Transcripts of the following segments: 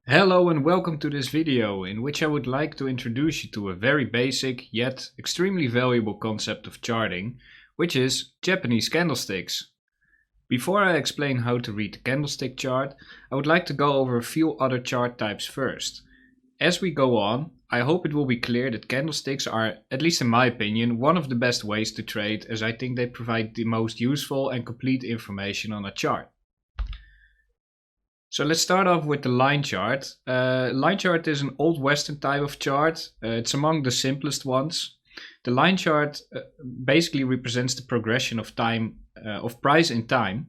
Hello and welcome to this video in which I would like to introduce you to a very basic yet extremely valuable concept of charting, which is Japanese candlesticks. Before I explain how to read the candlestick chart, I would like to go over a few other chart types first. As we go on, I hope it will be clear that candlesticks are, at least in my opinion, one of the best ways to trade, as I think they provide the most useful and complete information on a chart. So let's start off with the line chart. Line chart is an old Western type of chart. It's among the simplest ones. The line chart basically represents the progression of time, of price in time.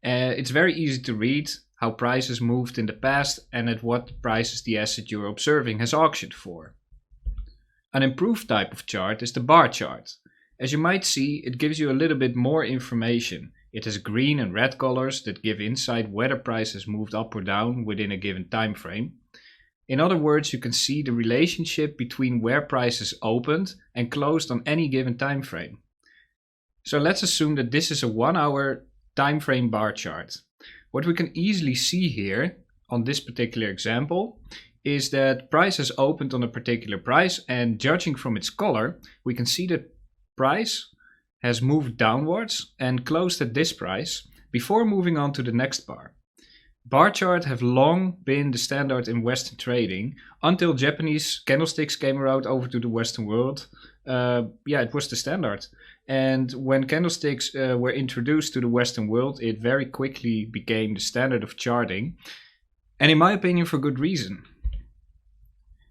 It's very easy to read how prices moved in the past and at what prices the asset you're observing has auctioned for. An improved type of chart is the bar chart. As you might see, it gives you a little bit more information. It has green and red colors that give insight whether price has moved up or down within a given time frame. In other words, you can see the relationship between where prices opened and closed on any given time frame. So let's assume that this is a 1 hour time frame bar chart. What we can easily see here on this particular example is that price has opened on a particular price, and judging from its color, we can see that price has moved downwards and closed at this price before moving on to the next bar. Bar charts have long been the standard in Western trading until Japanese candlesticks came around over to the Western world. It was the standard. And when candlesticks were introduced to the Western world, it very quickly became the standard of charting. And in my opinion, for good reason.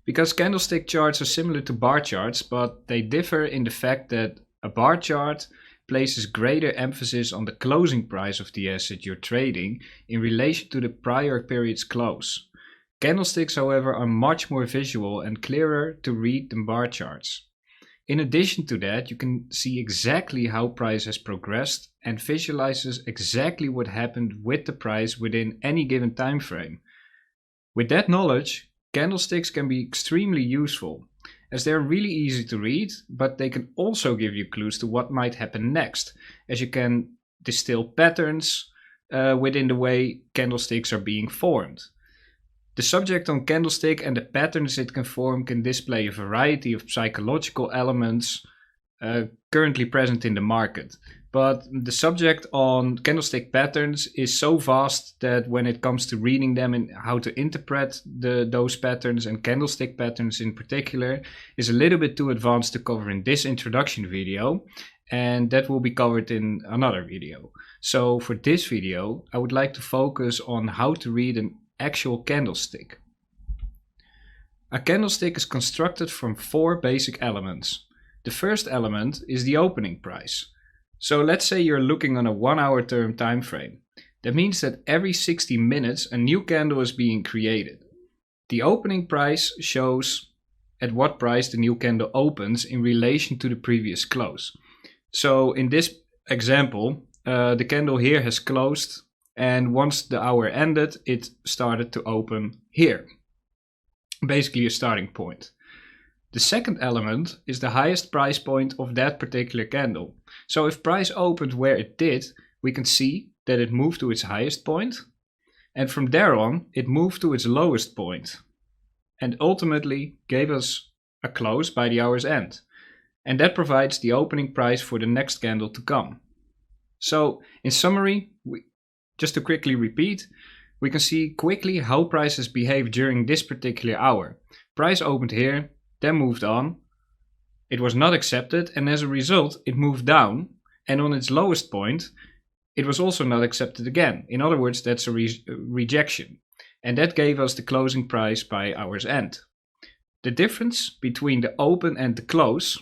Because candlestick charts are similar to bar charts, but they differ in the fact that a bar chart places greater emphasis on the closing price of the asset you're trading in relation to the prior period's close. Candlesticks, however, are much more visual and clearer to read than bar charts. In addition to that, you can see exactly how price has progressed and visualizes exactly what happened with the price within any given time frame. With that knowledge, candlesticks can be extremely useful, as they're really easy to read, but they can also give you clues to what might happen next, as you can distill patterns within the way candlesticks are being formed. The subject on candlestick and the patterns it can form can display a variety of psychological elements currently present in the market. But the subject on candlestick patterns is so vast that when it comes to reading them and how to interpret those patterns and candlestick patterns in particular is a little bit too advanced to cover in this introduction video, and that will be covered in another video. So for this video, I would like to focus on how to read an actual candlestick. A candlestick is constructed from 4 basic elements. The first element is the opening price. So let's say you're looking on a 1 hour term time frame. That means that every 60 minutes a new candle is being created. The opening price shows at what price the new candle opens in relation to the previous close. So in this example, the candle here has closed, and once the hour ended, it started to open here. Basically a starting point. The second element is the highest price point of that particular candle. So if price opened where it did, we can see that it moved to its highest point, and from there on it moved to its lowest point, and ultimately gave us a close by the hour's end. And that provides the opening price for the next candle to come. So in summary, just to quickly repeat, we can see quickly how prices behave during this particular hour. Price opened here, then moved on, it was not accepted, and as a result it moved down, and on its lowest point it was also not accepted again. In other words, that's a rejection, and that gave us the closing price by hour's end. The difference between the open and the close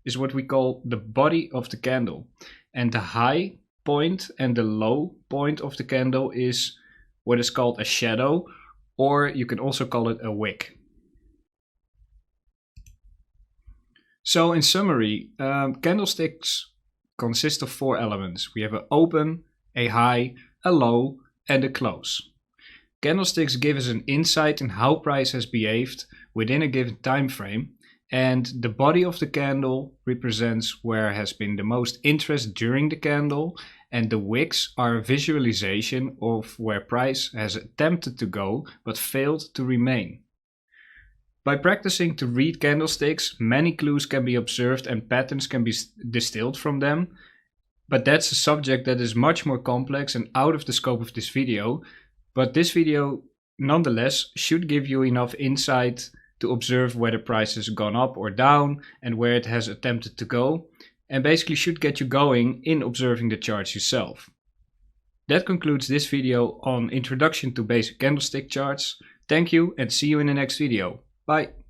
is what we call the body of the candle, and the high point and the low point of the candle is what is called a shadow, or you can also call it a wick. So in summary, candlesticks consist of 4 elements. We have an open, a high, a low, and a close. Candlesticks give us an insight in how price has behaved within a given time frame, and the body of the candle represents where has been the most interest during the candle, and the wicks are a visualization of where price has attempted to go but failed to remain. By practicing to read candlesticks, many clues can be observed and patterns can be distilled from them, but that's a subject that is much more complex and out of the scope of this video. But this video nonetheless should give you enough insight to observe whether price has gone up or down and where it has attempted to go, and basically should get you going in observing the charts yourself. That concludes this video on Introduction to Basic Candlestick Charts. Thank you and see you in the next video. Bye.